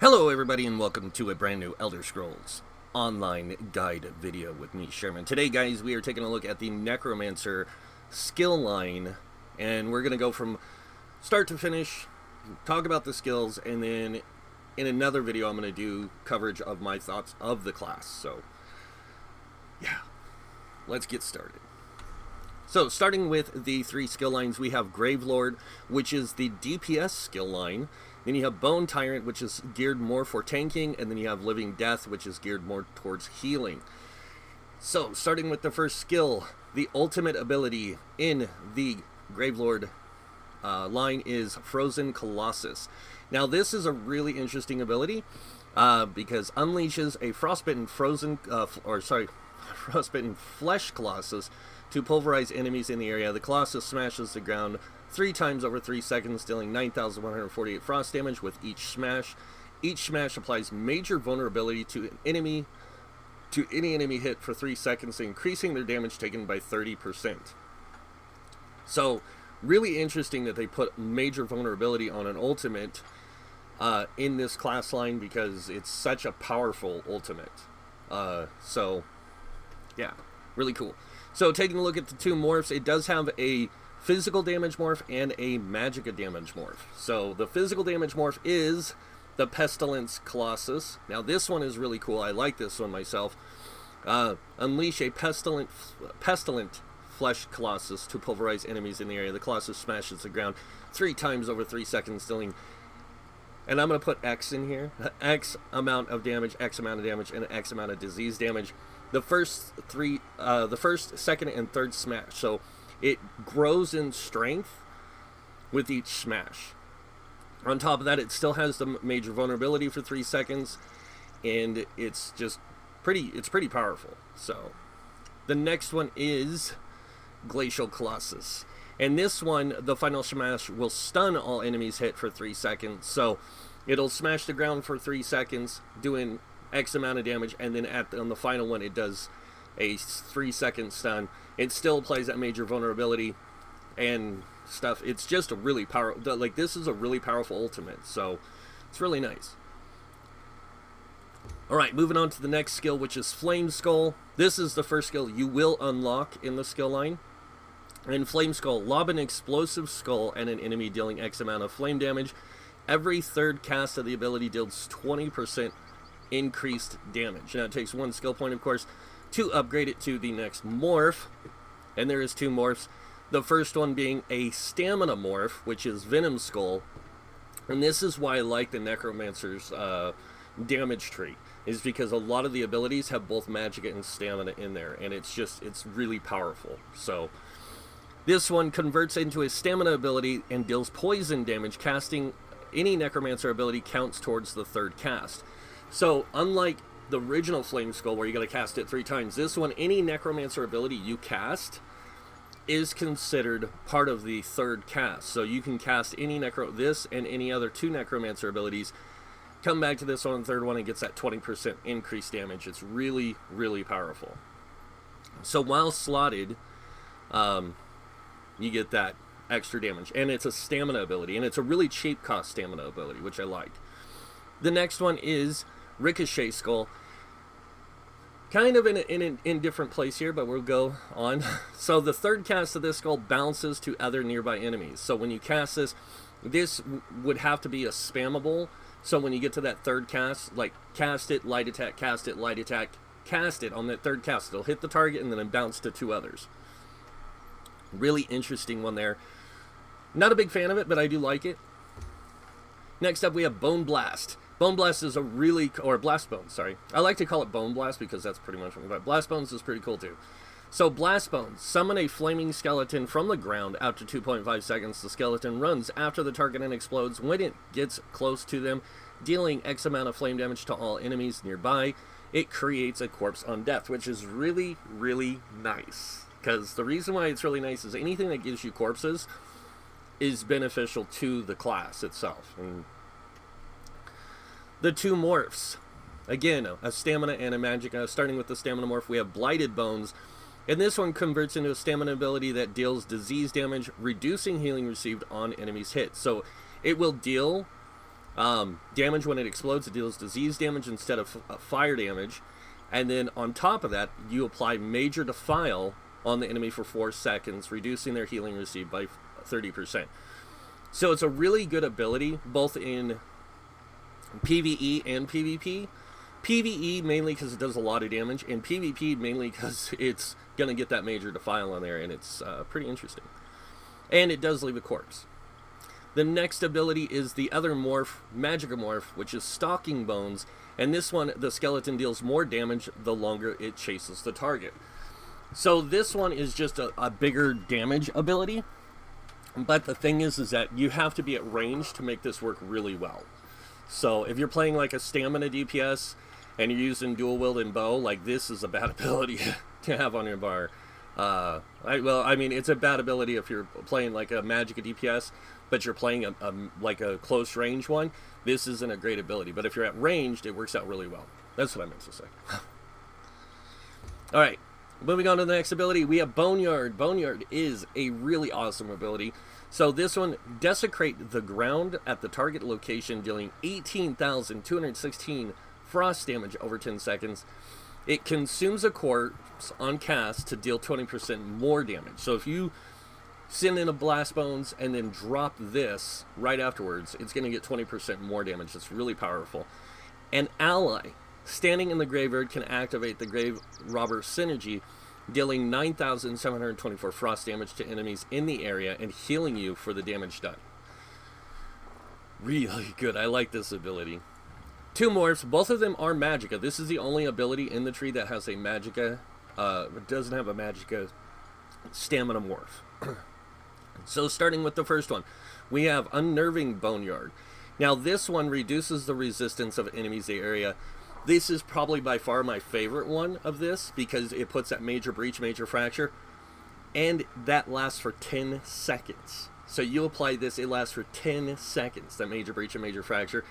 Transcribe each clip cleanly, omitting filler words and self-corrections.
Hello everybody and welcome to a brand new Elder Scrolls Online guide video with me, Sherman. Today guys, we are taking a look at the Necromancer skill line, and we're going to go from start to finish, talk about the skills, and then in another video I'm going to do coverage of my thoughts of the class. So yeah, let's get started. So starting with the three skill lines, we have Gravelord, which is the DPS skill line. Then you have Bone Tyrant, which is geared more for tanking, and then you have Living Death, which is geared more towards healing. So, starting with the first skill, the ultimate ability in the Gravelord line is Frozen Colossus. Now, this is a really interesting ability because unleashes a frostbitten frostbitten flesh Colossus to pulverize enemies in the area. The Colossus smashes the ground 3 times over 3 seconds, dealing 9,148 frost damage with each smash. Each smash applies major vulnerability to any enemy hit for 3 seconds, increasing their damage taken by 30%. So, really interesting that they put major vulnerability on an ultimate in this class line because it's such a powerful ultimate. So, yeah, really cool. So, taking a look at the two morphs, it does have a physical damage morph and a magicka damage morph. So the physical damage morph is the Pestilence Colossus. Now this one is really cool. I like this one myself. Unleash a pestilent flesh Colossus to pulverize enemies in the area. The Colossus smashes the ground 3 times over 3 seconds, dealing, and I'm going to put X in here, X amount of damage, X amount of damage, and X amount of disease damage. The first, second, and third smash. So it grows in strength with each smash. On top of that, it still has the major vulnerability for 3 seconds, and it's just pretty powerful. So the next one is Glacial Colossus. And this one, the final smash will stun all enemies hit for 3 seconds. So it'll smash the ground for 3 seconds, doing X amount of damage, and then on the final one it does a 3-second stun. It still applies that major vulnerability and stuff. It's just a really powerful, like, this is a really powerful ultimate, so it's really nice. Alright, moving on to the next skill, which is Flame Skull. This is the first skill you will unlock in the skill line. And Flame Skull, lob an explosive skull at an enemy, dealing X amount of flame damage. Every third cast of the ability deals 20% increased damage. Now it takes 1 skill point, of course, to upgrade it to the next morph, and there is 2 morphs. The first one being a stamina morph, which is Venom Skull, and this is why I like the Necromancer's damage tree, is because a lot of the abilities have both magic and stamina in there, and it's really powerful. So this one converts into a stamina ability and deals poison damage. Casting any Necromancer ability counts towards the third cast. So unlike the original Flame Skull, where you got to cast it 3 times, this one, any Necromancer ability you cast is considered part of the third cast. So you can cast any this and any other 2 Necromancer abilities, come back to this one, the third one, and gets that 20% increased damage. It's really, really powerful. So while slotted, you get that extra damage, and it's a stamina ability, and it's a really cheap cost stamina ability, which I like. The next one is Ricochet Skull. Kind of in a different place here, but we'll go on. So the third cast of this skull bounces to other nearby enemies. So when you cast this would have to be a spammable. So when you get to that third cast, like cast it, light attack, cast it, light attack, cast it on that third cast. It'll hit the target and then bounce to 2 others. Really interesting one there. Not a big fan of it, but I do like it. Next up we have Bone Blast. Bone Blast is or Blast Bones, sorry. I like to call it Bone Blast because that's pretty much what I'm about. Blast Bones is pretty cool too. So Blast Bones, summon a flaming skeleton from the ground. After 2.5 seconds, the skeleton runs after the target and explodes when it gets close to them, dealing X amount of flame damage to all enemies nearby. It creates a corpse on death, which is really, really nice. Because the reason why it's really nice is anything that gives you corpses is beneficial to the class itself. And the 2 morphs, again, a stamina and a magicka. Starting with the stamina morph, we have Blighted Bones, and this one converts into a stamina ability that deals disease damage, reducing healing received on enemies hit. So it will deal Damage when it explodes, it deals disease damage instead of fire damage. And then on top of that, you apply Major Defile on the enemy for 4 seconds, reducing their healing received by 30%. So it's a really good ability, both in PvE and PvP. PvE mainly because it does a lot of damage, and PvP mainly because it's going to get that Major Defile on there, and it's pretty interesting. And it does leave a corpse. The next ability is the other morph, Magica Morph, which is Stalking Bones. And this one, the skeleton deals more damage the longer it chases the target. So this one is just a bigger damage ability. But the thing is that you have to be at range to make this work really well. So if you're playing like a stamina DPS and you're using dual wield and bow, like this is a bad ability to have on your bar. I mean, it's a bad ability if you're playing like a Magica DPS, but you're playing like a close range one. This isn't a great ability, but if you're at ranged, it works out really well. That's what I meant to say. All right, moving on to the next ability, we have Boneyard. Boneyard is a really awesome ability. So this one, desecrate the ground at the target location, dealing 18,216 frost damage over 10 seconds. It consumes a corpse on cast to deal 20% more damage. So if you send in a Blast Bones and then drop this right afterwards, it's going to get 20% more damage. It's really powerful. An ally standing in the graveyard can activate the Grave Robber Synergy, dealing 9,724 frost damage to enemies in the area and healing you for the damage done. Really good. I like this ability. 2 morphs, both of them are Magica. This is the only ability in the tree that has a Magica, doesn't have a Magica stamina morph. So starting with the first one, we have Unnerving Boneyard. Now this one reduces the resistance of enemies in the area. This is probably by far my favorite one of this because it puts that Major Breach, Major Fracture, and that lasts for 10 seconds. So you apply this, it lasts for 10 seconds, that Major Breach and Major Fracture.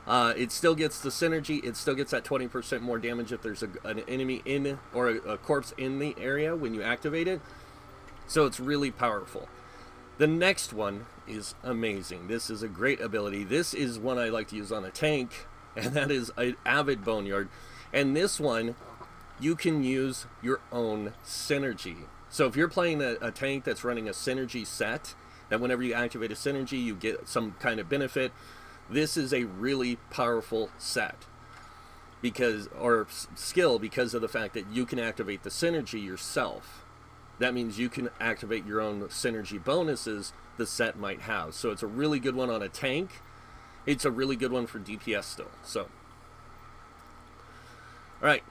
It still gets the synergy, it still gets that 20% more damage if there's an enemy in, or a corpse in the area when you activate it. So it's really powerful. The next one is amazing. This is a great ability. This is one I like to use on a tank, and that is an Avid Boneyard. And this one, you can use your own synergy. So if you're playing a tank that's running a synergy set, that whenever you activate a synergy, you get some kind of benefit. This is a really powerful set or skill because of the fact that you can activate the synergy yourself. That means you can activate your own synergy bonuses the set might have. So it's a really good one on a tank. It's a really good one for DPS still. So, all right,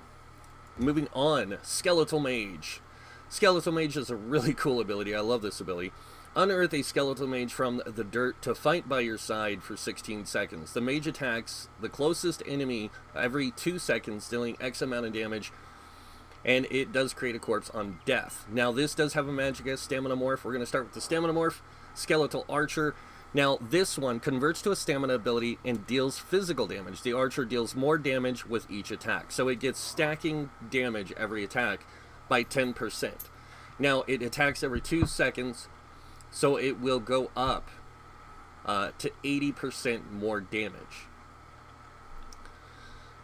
moving on. Skeletal Mage. Skeletal Mage is a really cool ability. I love this ability. Unearth a Skeletal Mage from the dirt to fight by your side for 16 seconds. The mage attacks the closest enemy every 2 seconds, dealing X amount of damage, and it does create a corpse on death. Now, this does have a Magica Stamina Morph. We're going to start with the Stamina Morph, Skeletal Archer. Now, this one converts to a Stamina ability and deals physical damage. The Archer deals more damage with each attack, so it gets stacking damage every attack by 10%. Now, it attacks every 2 seconds, so it will go up to 80% more damage.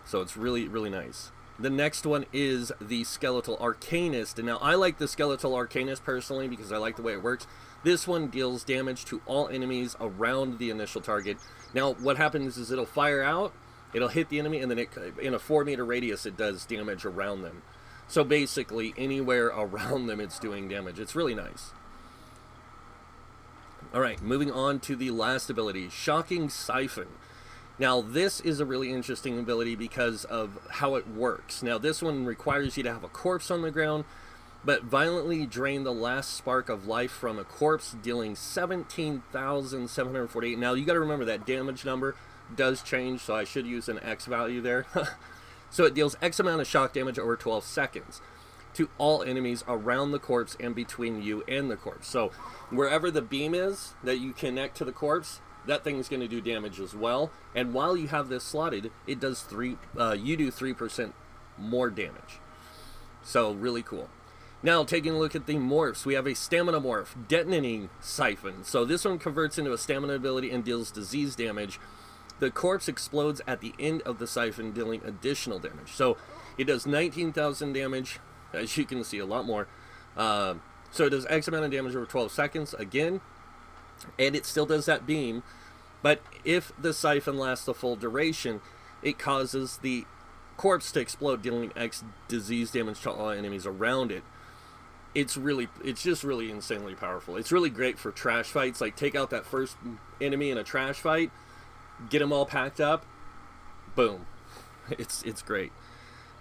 So it's really, really nice. The next one is the Skeletal Arcanist. And now I like the Skeletal Arcanist personally because I like the way it works. This one deals damage to all enemies around the initial target. Now what happens is it'll fire out, it'll hit the enemy, and then in a 4-meter radius it does damage around them. So basically anywhere around them it's doing damage. It's really nice. Alright, moving on to the last ability, Shocking Siphon. Now, this is a really interesting ability because of how it works. Now, this one requires you to have a corpse on the ground, but violently drain the last spark of life from a corpse, dealing 17,748. Now, you got to remember that damage number does change, so I should use an X value there. So it deals X amount of shock damage over 12 seconds to all enemies around the corpse and between you and the corpse. So wherever the beam is that you connect to the corpse, that thing is going to do damage as well. And while you have this slotted, it does you do 3% more damage. So really cool. Now taking a look at the morphs, we have a Stamina Morph, Detonating Siphon. So this one converts into a stamina ability and deals disease damage. The corpse explodes at the end of the Siphon, dealing additional damage. So it does 19,000 damage, as you can see, a lot more. So it does X amount of damage over 12 seconds, again, and it still does that beam. But if the Siphon lasts the full duration, it causes the corpse to explode, dealing X disease damage to all enemies around it. It's just really insanely powerful. It's really great for trash fights. Like, take out that first enemy in a trash fight, get them all packed up, boom. It's great.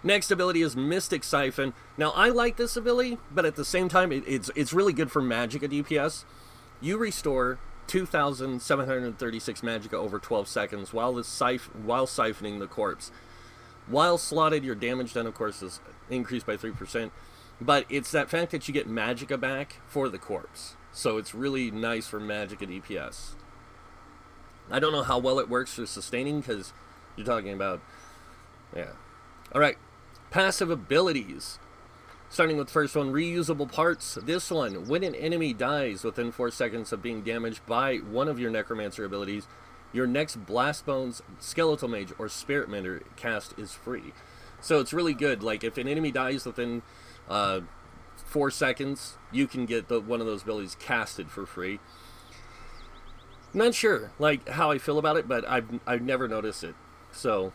Next ability is Mystic Siphon. Now, I like this ability, but at the same time, it's really good for Magicka DPS. You restore 2,736 Magicka over 12 seconds while siphoning the corpse. While slotted, your damage done, of course, is increased by 3%. But it's that fact that you get Magicka back for the corpse. So it's really nice for Magicka DPS. I don't know how well it works for sustaining, because you're talking about... yeah. Alright. Passive abilities. Starting with the first one, reusable parts. This one, when an enemy dies within 4 seconds of being damaged by one of your Necromancer abilities, your next Blast Bones, Skeletal Mage, or Spirit Mender cast is free. So it's really good. Like, if an enemy dies within 4 seconds, you can get one of those abilities casted for free. Not sure, like, how I feel about it, but I've never noticed it. So,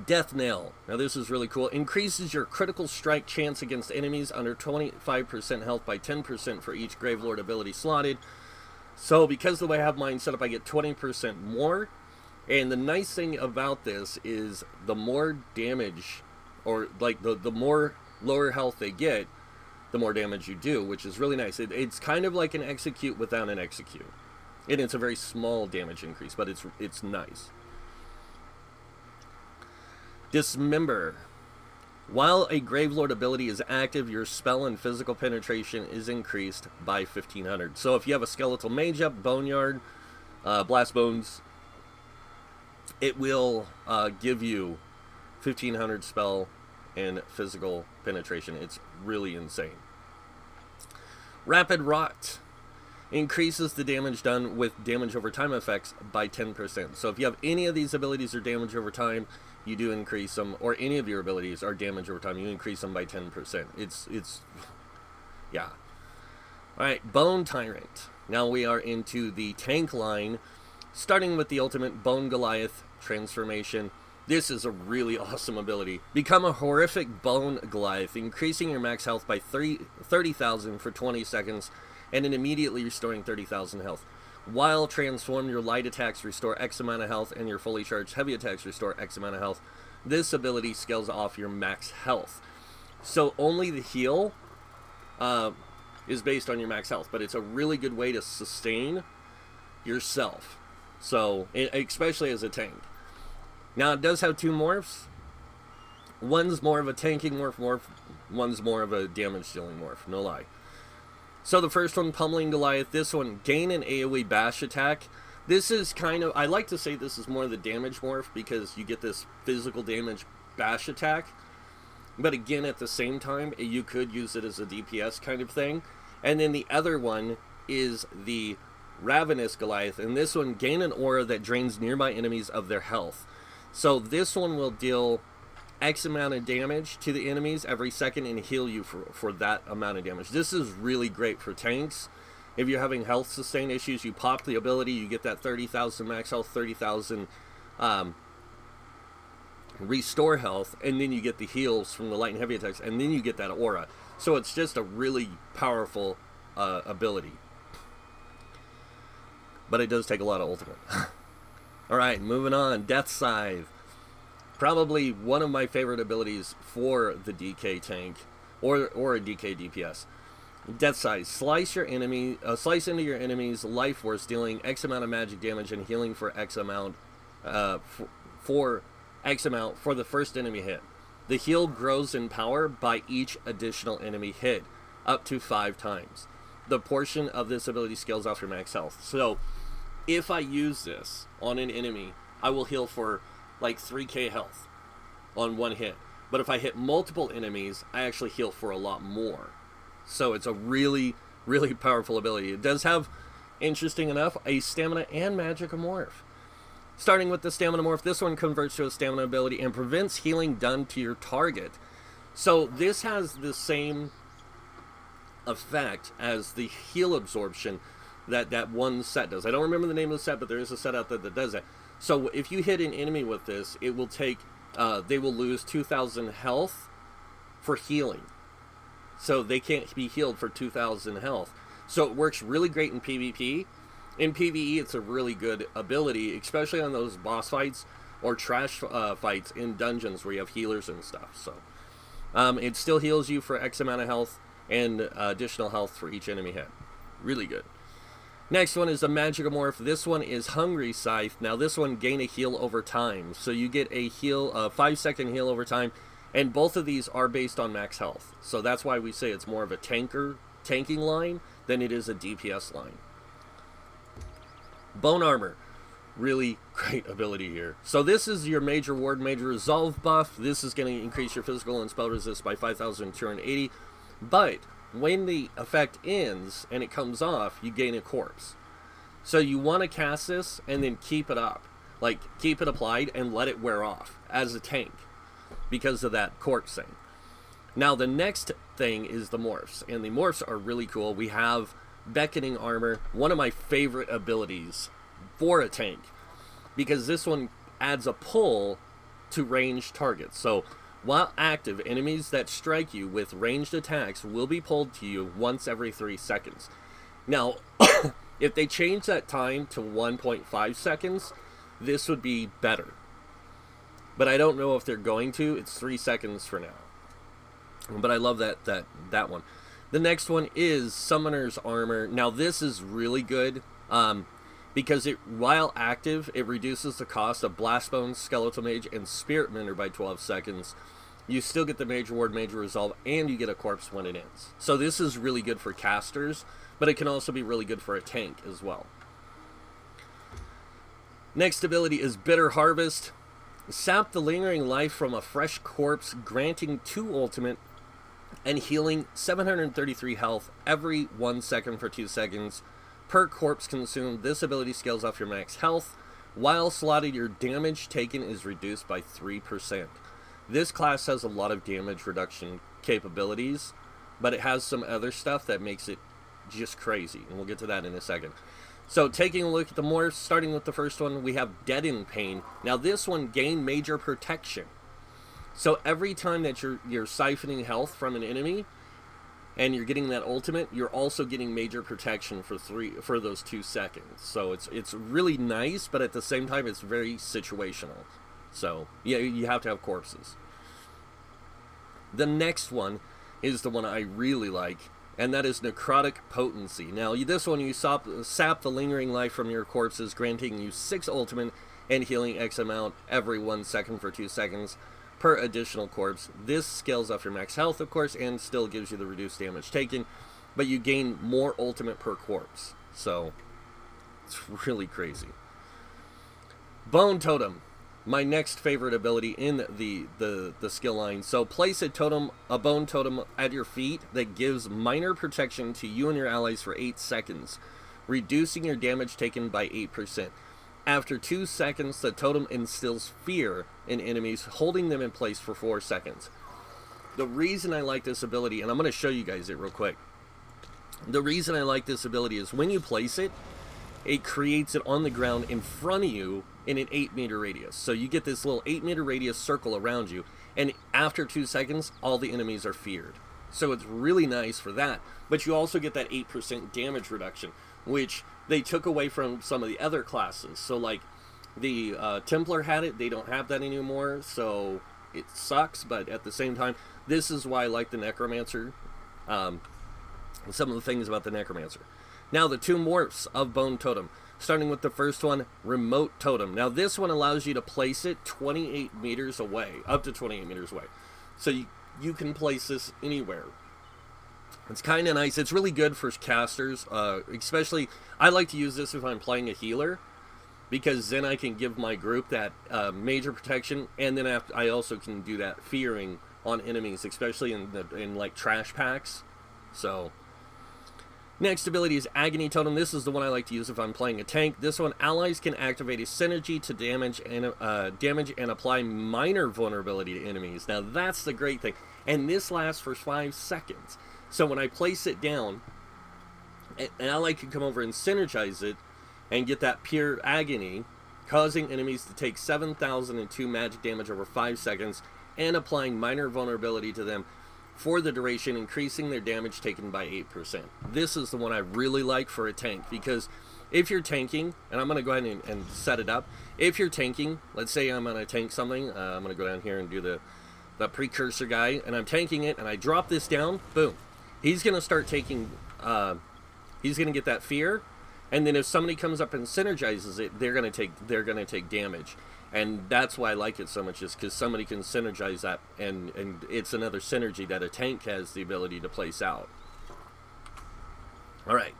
Death Nail. Now this is really cool. Increases your critical strike chance against enemies under 25% health by 10% for each Gravelord ability slotted. So because the way I have mine set up, I get 20% more. And the nice thing about this is the more damage, or like the more lower health they get, the more damage you do, which is really nice. It's kind of like an execute without an execute. And it's a very small damage increase, but it's nice. Dismember. While a Gravelord ability is active, your spell and physical penetration is increased by 1,500. So if you have a Skeletal Mage up, Boneyard, Blast Bones, it will give you 1,500 spell and physical penetration. It's really insane. Rapid Rot. Increases the damage done with damage over time effects by 10%. So if you have any of these abilities or damage over time, you do increase them, or any of your abilities are damage over time, you increase them by 10%. It's yeah. Alright, Bone Tyrant. Now we are into the tank line, starting with the ultimate Bone Goliath transformation. This is a really awesome ability. Become a horrific Bone Goliath, increasing your max health by 30,000 for 20 seconds, and then immediately restoring 30,000 health. While transformed, your light attacks restore X amount of health, and your fully charged heavy attacks restore X amount of health. This ability scales off your max health. So only the heal is based on your max health, but it's a really good way to sustain yourself. So, especially as a tank. Now, it does have two morphs. One's more of a tanking morph, one's more of a damage-dealing morph, no lie. So the first one, Pummeling Goliath. This one, gain an AoE bash attack. This is kind of, I like to say this is more of the damage morph, because you get this physical damage bash attack. But again, at the same time, you could use it as a DPS kind of thing. And then the other one is the Ravenous Goliath. And this one, gain an aura that drains nearby enemies of their health. So this one will deal X amount of damage to the enemies every second and heal you for that amount of damage. This is really great for tanks. If you're having health sustain issues, you pop the ability, you get that 30,000 max health, 30,000 restore health, and then you get the heals from the light and heavy attacks, and then you get that aura. So it's just a really powerful ability. But it does take a lot of ultimate. Alright, moving on. Death Scythe. Probably one of my favorite abilities for the DK tank, or a DK DPS. Death Scythe. Slice into your enemy's life force, dealing X amount of magic damage and healing for X amount for X amount for the first enemy hit. The heal grows in power by each additional enemy hit, up to 5 times. The portion of this ability scales off your max health. So, if I use this on an enemy, I will heal for like 3k health on one hit. But if I hit multiple enemies, I actually heal for a lot more. So it's a really, really powerful ability. It does have, interesting enough, a stamina and magicka morph. Starting with the Stamina Morph, this one converts to a Stamina ability and prevents healing done to your target. So this has the same effect as the heal absorption that one set does. I don't remember the name of the set, but there is a set out there that does that. So if you hit an enemy with this, it will take, they will lose 2,000 health for healing. So they can't be healed for 2,000 health. So it works really great in PvP. In PvE, it's a really good ability, especially on those boss fights or trash fights in dungeons where you have healers and stuff. So it still heals you for X amount of health and additional health for each enemy hit. Really good. Next one is a Magical Morph. This one is Hungry Scythe. Now this one gain a heal over time. So you get a heal, a 5-second heal over time. And both of these are based on max health. So that's why we say it's more of a tanking line than it is a DPS line. Bone Armor. Really great ability here. So this is your Major Ward, Major Resolve buff. This is going to increase your physical and spell resist by 5,280. But when the effect ends and it comes off, you gain a corpse. So you want to cast this and then keep it up. Like, keep it applied and let it wear off as a tank because of that corpse thing. Now, the next thing is the Morphs. And the Morphs are really cool. We have Beckoning Armor, one of my favorite abilities for a tank, because this one adds a pull to ranged targets. So while active, enemies that strike you with ranged attacks will be pulled to you once every 3 seconds. Now, if they change that time to 1.5 seconds, this would be better. But I don't know if they're going to. It's 3 seconds for now. But I love that one. The next one is Summoner's Armor. Now this is really good because while active, it reduces the cost of Blast Bones, Skeletal Mage, and Spirit Mender by 12 seconds. You still get the Major Ward, Major Resolve, and you get a corpse when it ends. So this is really good for casters, but it can also be really good for a tank as well. Next ability is Bitter Harvest. Sap the lingering life from a fresh corpse, granting 2 ultimate and healing 733 health every 1 second for 2 seconds. Per corpse consumed, this ability scales off your max health. While slotted, your damage taken is reduced by 3%. This class has a lot of damage reduction capabilities, but it has some other stuff that makes it just crazy, and we'll get to that in a second. So taking a look at the morphs, starting with the first one, we have Deaden Pain. Now this one gain major protection. So every time that you're siphoning health from an enemy and you're getting that ultimate, you're also getting major protection for those 2 seconds. So it's really nice, but at the same time it's very situational. So yeah, you have to have corpses. The next one is the one I really like, and that is Necrotic Potency. Now this one, you sap the lingering life from your corpses, granting you 6 ultimate and healing X amount every 1 second for 2 seconds per additional corpse. This scales off your max health, of course, and still gives you the reduced damage taken, but you gain more ultimate per corpse. So it's really crazy. Bone Totem, my next favorite ability in the skill line. So place a bone totem at your feet that gives minor protection to you and your allies for 8 seconds, reducing your damage taken by 8%. After 2 seconds, the totem instills fear in enemies, holding them in place for 4 seconds. The reason I like this ability, and I'm going to show you guys it real quick. The reason I like this ability is when you place it, it creates it on the ground in front of you in an 8-meter radius. So you get this little 8-meter radius circle around you, and after 2 seconds, all the enemies are feared. So it's really nice for that. But you also get that 8% damage reduction, which they took away from some of the other classes. So like the Templar had it, they don't have that anymore, so it sucks. But at the same time, this is why I like the Necromancer. Some of the things about the Necromancer. Now the 2 morphs of Bone Totem. Starting with the first one, Remote Totem. Now this one allows you to place it 28 meters away, up to 28 meters away. So you can place this anywhere. It's kind of nice. It's really good for casters, especially, I like to use this if I'm playing a healer, because then I can give my group that major protection, and then I also can do that fearing on enemies, especially in like trash packs. So Next ability is Agony Totem. This is the one I like to use if I'm playing a tank. This one, allies can activate a synergy to damage and apply minor vulnerability to enemies. Now that's the great thing. And this lasts for 5 seconds. So when I place it down, an ally can come over and synergize it and get that pure agony, causing enemies to take 7,002 magic damage over 5 seconds and applying minor vulnerability to them for the duration, increasing their damage taken by 8%. This is the one I really like for a tank, because if you're tanking, and I'm going to go ahead and set it up, if you're tanking, let's say I'm going to tank something, I'm going to go down here and do the precursor guy, and I'm tanking it, and I drop this down, boom, he's going to start taking, he's going to get that fear, and then if somebody comes up and synergizes it, they're going to take damage. And that's why I like it so much, is because somebody can synergize that, and it's another synergy that a tank has the ability to place out. Alright,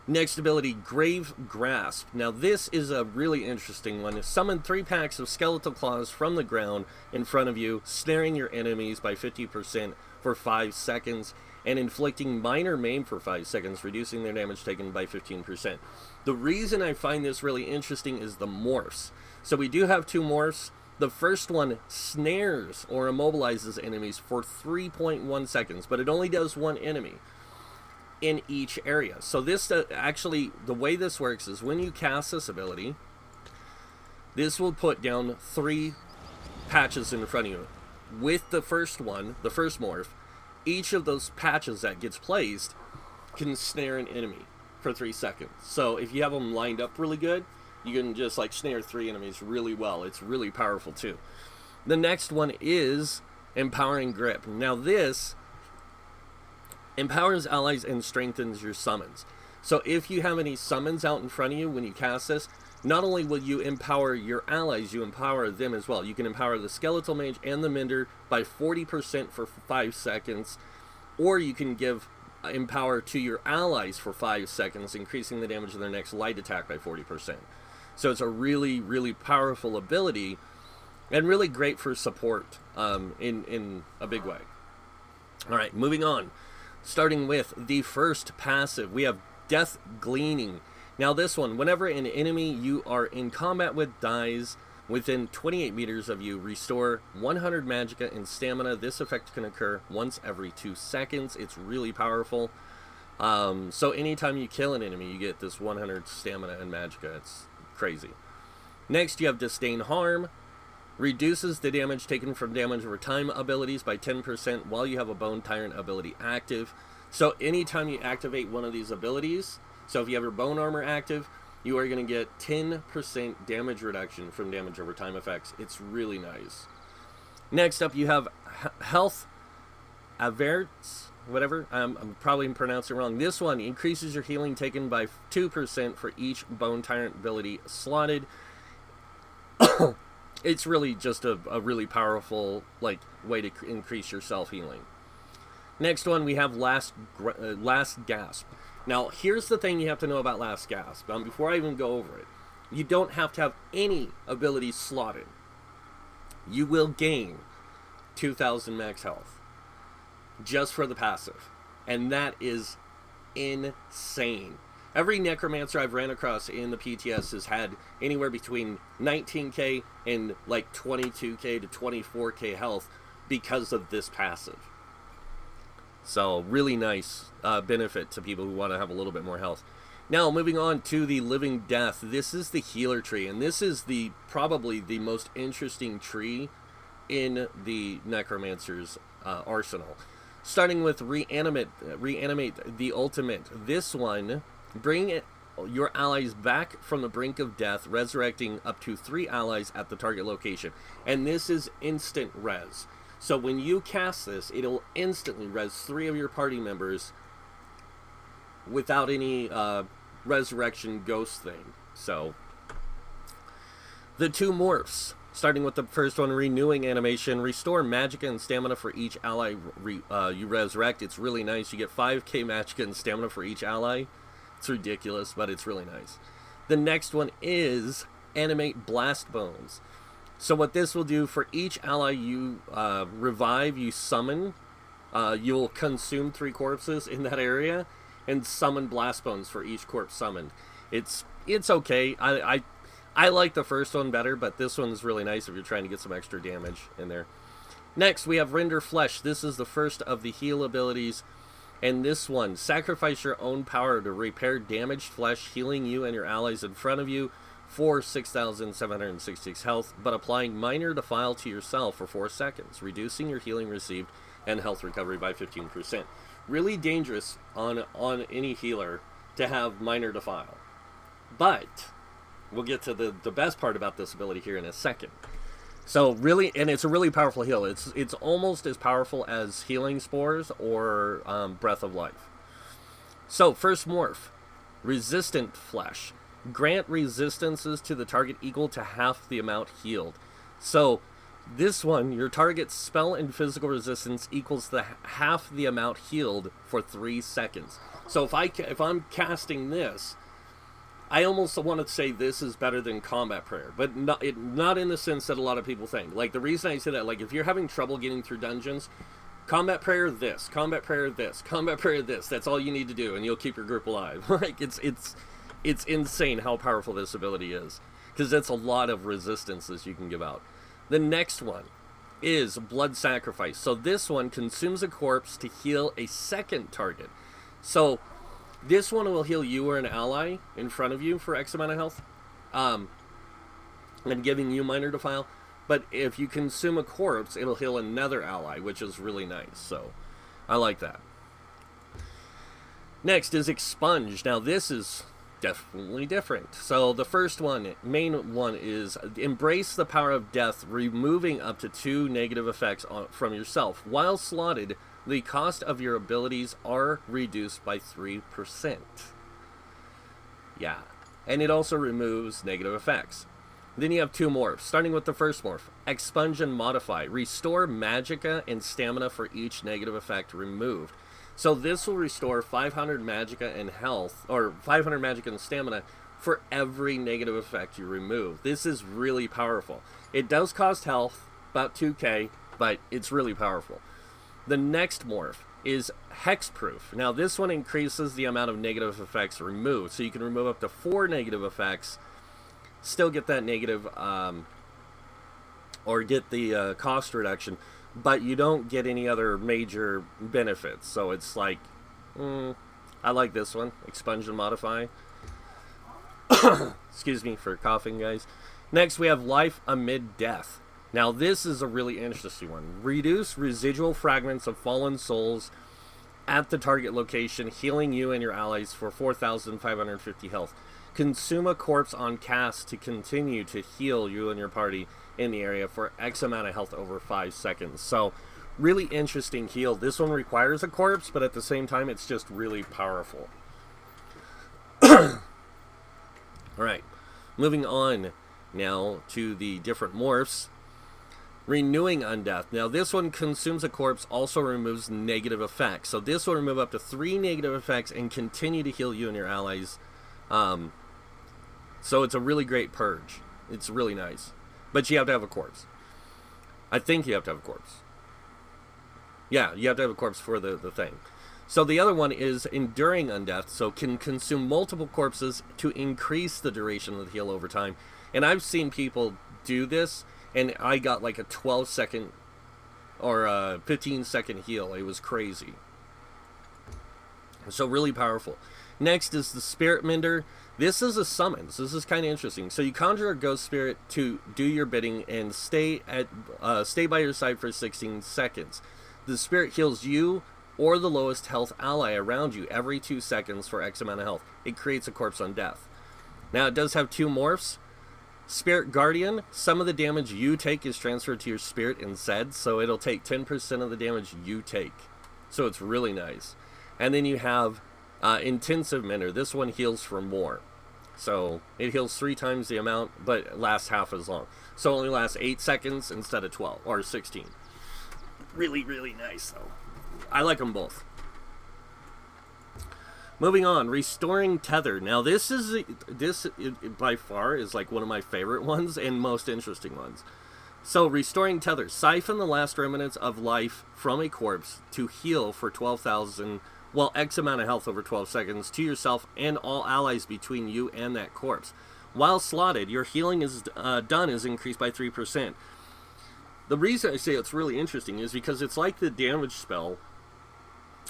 next ability, Grave Grasp. Now this is a really interesting one. Summon 3 packs of Skeletal Claws from the ground in front of you, snaring your enemies by 50% for 5 seconds, and inflicting minor maim for 5 seconds, reducing their damage taken by 15%. The reason I find this really interesting is the morphs. So we do have 2 morphs. The first one snares or immobilizes enemies for 3.1 seconds, but it only does 1 enemy in each area. So this actually, the way this works is when you cast this ability, this will put down 3 patches in front of you. With the first one, the first morph, each of those patches that gets placed can snare an enemy for 3 seconds. So if you have them lined up really good, you can just like snare 3 enemies really well. It's really powerful too. The next one is Empowering Grip. Now this empowers allies and strengthens your summons. So if you have any summons out in front of you when you cast this, not only will you empower your allies, you empower them as well. You can empower the Skeletal Mage and the Mender by 40% for 5 seconds, or you can give empower to your allies for 5 seconds, increasing the damage of their next light attack by 40%. So it's a really, really powerful ability, and really great for support in a big way. Alright, moving on. Starting with the first passive, we have Death Gleaning. Now this one, whenever an enemy you are in combat with dies within 28 meters of you, restore 100 magicka and stamina. This effect can occur once every 2 seconds. It's really powerful. So anytime you kill an enemy, you get this 100 stamina and magicka. It's crazy. Next, you have Disdain Harm. Reduces the damage taken from damage over time abilities by 10% while you have a Bone Tyrant ability active. So anytime you activate one of these abilities, so if you have your Bone Armor active, you are going to get 10% damage reduction from damage over time effects. It's really nice. Next up, you have Health Averts, whatever. I'm probably pronouncing it wrong. This one increases your healing taken by 2% for each Bone Tyrant ability slotted. It's really just a really powerful way to increase your self-healing. Next one, we have Last Gasp. Now, here's the thing you have to know about Last Gasp. Before I even go over it, you don't have to have any abilities slotted. You will gain 2,000 max health just for the passive, and that is insane. Every Necromancer I've ran across in the PTS has had anywhere between 19k and like 22k to 24k health because of this passive. So really nice benefit to people who want to have a little bit more health. Now moving on to the Living Death. This is the healer tree, and this is probably the most interesting tree in the Necromancer's arsenal. Starting with Reanimate the Ultimate. This one, bring your allies back from the brink of death, resurrecting up to 3 allies at the target location. And this is instant res. So when you cast this, it'll instantly res 3 of your party members without any resurrection ghost thing. So the 2 morphs, starting with the first one, Renewing Animation. Restore magicka and stamina for each ally you resurrect. It's really nice. You get 5k magicka and stamina for each ally. It's ridiculous, but it's really nice. The next one is Animate Blast Bones. So what this will do, for each ally you revive, you summon, you'll consume 3 corpses in that area, and summon Blast Bones for each corpse summoned. It's okay. I like the first one better, but this one's really nice if you're trying to get some extra damage in there. Next, we have Render Flesh. This is the first of the heal abilities. And this one, sacrifice your own power to repair damaged flesh, healing you and your allies in front of you for 6,766 health, but applying Minor Defile to yourself for 4 seconds, reducing your healing received and health recovery by 15%. Really dangerous on any healer to have Minor Defile. But we'll get to the best part about this ability here in a second. So really, and it's a really powerful heal. It's almost as powerful as Healing Spores or Breath of Life. So first morph, Resistant Flesh. Grant resistances to the target equal to half the amount healed. So this one, your target's spell and physical resistance equals half the amount healed for 3 seconds. So if I'm casting this, I almost want to say this is better than Combat Prayer, but not in the sense that a lot of people think. Like, the reason I say that, like, if you're having trouble getting through dungeons, Combat Prayer this, Combat Prayer this, Combat Prayer this, that's all you need to do, and you'll keep your group alive. Like, it's insane how powerful this ability is, because that's a lot of resistances you can give out. The next one is Blood Sacrifice. So this one consumes a corpse to heal a second target. So this one will heal you or an ally in front of you for X amount of health, and giving you Minor Defile. But if you consume a corpse, it'll heal another ally, which is really nice. So I like that. Next is Expunged. Now this is definitely different. So the first one, main one, is Embrace the Power of Death, removing up to 2 negative effects from yourself. While slotted, the cost of your abilities are reduced by 3%. Yeah. And it also removes negative effects. Then you have 2 morphs, starting with the first morph. Expunge and Modify. Restore Magicka and Stamina for each negative effect removed. So this will restore 500 Magicka and health, or 500 Magicka and Stamina for every negative effect you remove. This is really powerful. It does cost health, about 2k, but it's really powerful. The next morph is Hex Proof. Now this one increases the amount of negative effects removed, so you can remove up to 4 negative effects, still get that negative, or get the cost reduction, but you don't get any other major benefits. So it's like, I like this one, Expunge and Modify. Excuse me for coughing, guys. Next we have Life Amid Death. Now this is a really interesting one. Reduce residual fragments of fallen souls at the target location, healing you and your allies for 4,550 health. Consume a corpse on cast to continue to heal you and your party in the area for X amount of health over 5 seconds. So really interesting heal. This one requires a corpse, but at the same time it's just really powerful. Alright, moving on now to the different morphs. Renewing Undeath. Now this one consumes a corpse, also removes negative effects. So this will remove up to 3 negative effects and continue to heal you and your allies. So it's a really great purge. It's really nice. But you have to have a corpse. I think you have to have a corpse. Yeah, you have to have a corpse for the thing. So the other one is Enduring Undeath. So can consume multiple corpses to increase the duration of the heal over time. And I've seen people do this, and I got like a 12-second or a 15-second heal. It was crazy. So really powerful. Next is the Spirit Mender. This is a summons. This is kind of interesting. So you conjure a ghost spirit to do your bidding and stay by your side for 16 seconds. The spirit heals you or the lowest health ally around you every 2 seconds for X amount of health. It creates a corpse on death. Now it does have 2 morphs. Spirit Guardian, some of the damage you take is transferred to your spirit instead, so it'll take 10% of the damage you take. So it's really nice. And then you have Intensive Mender. This one heals for more. So it heals 3 times the amount, but it lasts half as long. So it only lasts 8 seconds instead of 12, or 16. Really, really nice, though. I like them both. Moving on, Restoring Tether. Now this by far is like one of my favorite ones and most interesting ones. So Restoring Tether. Siphon the last remnants of life from a corpse to heal for well, X amount of health over 12 seconds to yourself and all allies between you and that corpse. While slotted, your healing is done is increased by 3%. The reason I say it's really interesting is because it's like the damage spell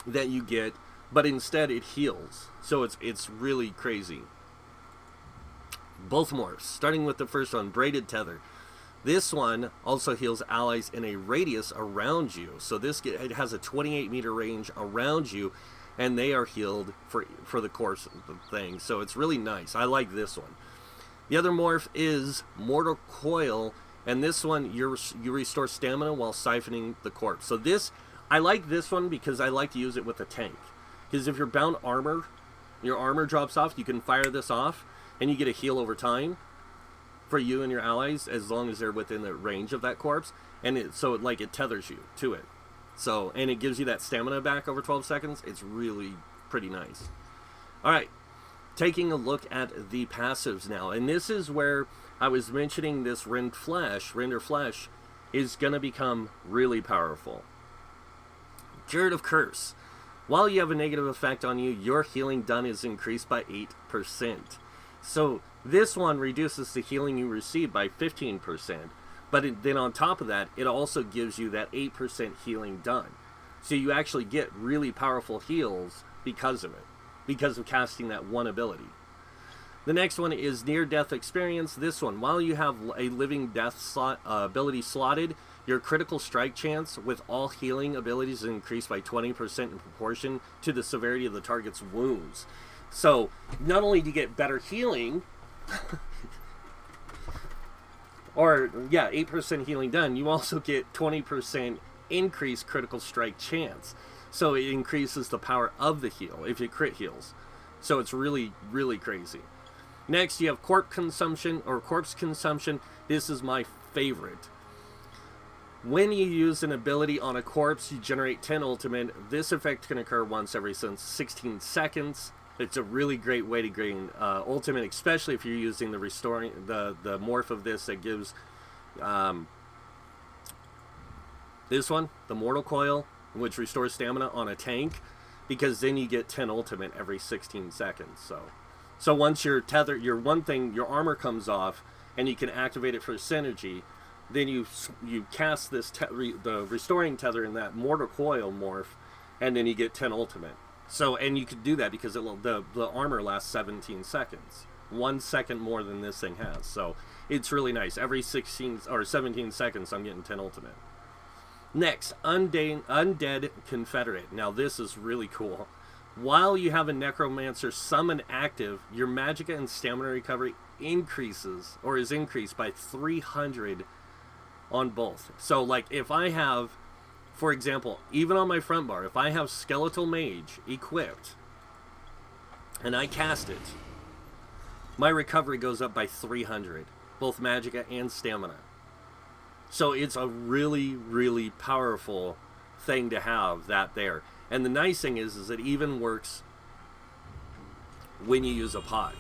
that you get, but instead it heals. So it's really crazy. Both morphs, starting with the first one, Braided Tether. This one also heals allies in a radius around you. So it has a 28-meter range around you, and they are healed for the course of the thing. So it's really nice. I like this one. The other morph is Mortal Coil, and this one you restore stamina while siphoning the corpse. So I like this one because I like to use it with a tank. Because if you're bound armor, your armor drops off, you can fire this off, and you get a heal over time for you and your allies as long as they're within the range of that corpse, and it tethers you to it. So, and it gives you that stamina back over 12 seconds. It's really pretty nice. All right, taking a look at the passives now, and this is where I was mentioning this Render Flesh is going to become really powerful. Jared of Curse. While you have a negative effect on you, your healing done is increased by 8%. So this one reduces the healing you receive by 15%. But then on top of that, it also gives you that 8% healing done. So you actually get really powerful heals because of it. Because of casting that one ability. The next one is Near Death Experience. This one, while you have a Living Death ability slotted, your critical strike chance with all healing abilities is increased by 20% in proportion to the severity of the target's wounds. So, not only do you get better healing, 8% healing done, you also get 20% increased critical strike chance. So it increases the power of the heal if it crit heals. So it's really, really crazy. Next, you have Corpse Consumption. This is my favorite. When you use an ability on a corpse, you generate 10 ultimate. This effect can occur once every 16 seconds. It's a really great way to gain ultimate, especially if you're using the morph of this that gives this one, the Mortal Coil, which restores stamina on a tank, because then you get 10 ultimate every 16 seconds. So once your armor comes off, and you can activate it for synergy, then you cast this the restoring tether in that Mortal Coil morph, and then you get 10 ultimate. So, and you could do that because the armor lasts 17 seconds. 1 second more than this thing has. So it's really nice. Every 16 or 17 seconds, I'm getting 10 ultimate. Next, Undead Confederate. Now this is really cool. While you have a Necromancer summon active, your magicka and stamina recovery is increased by 300 on both. So like if I have, for example, even on my front bar, if I have Skeletal Mage equipped and I cast it, my recovery goes up by 300, both magicka and stamina. So it's a really, really powerful thing to have that there. And the nice thing is it even works when you use a pot.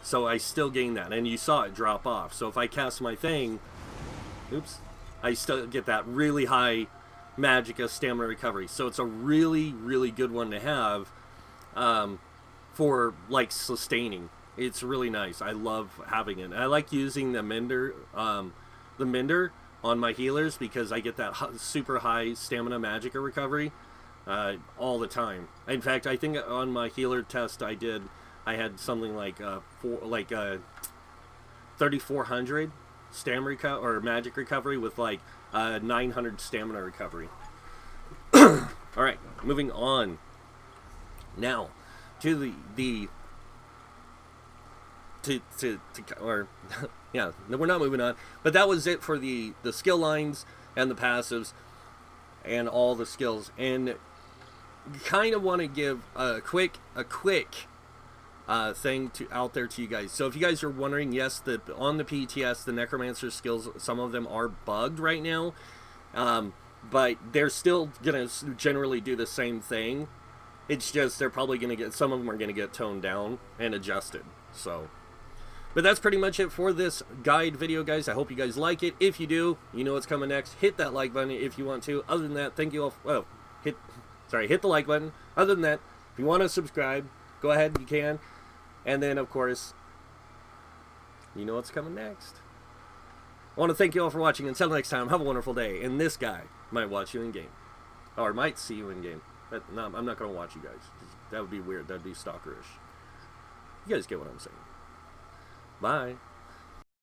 So I still gain that, and you saw it drop off. So if I cast my thing, I still get that really high magicka stamina recovery. So it's a really, really good one to have for like sustaining. It's really nice. I love having it. I like using the Mender on my healers because I get that super high stamina magicka recovery all the time. In fact, I think on my healer test I had something like 3,400 stamina or magic recovery with like 900 stamina recovery. All right, moving on now to we're not moving on, but that was it for the skill lines and the passives and all the skills. And kind of want to give a quick thing out there to you guys. So if you guys are wondering, yes, on the PTS, the Necromancer skills, some of them are bugged right now, but they're still gonna generally do the same thing. It's just they're probably gonna get, some of them are gonna get toned down and adjusted. So, but that's pretty much it for this guide video, guys. I hope you guys like it. If you do, you know what's coming next. Hit that like button if you want to. Other than that, thank you all. Hit the like button. Other than that, If you want to subscribe, go ahead, you can. And then, of course, you know what's coming next. I want to thank you all for watching. Until next time, have a wonderful day. And this guy might watch you in-game. Or might see you in-game. No, I'm not going to watch you guys. That would be weird. That would be stalkerish. You guys get what I'm saying. Bye.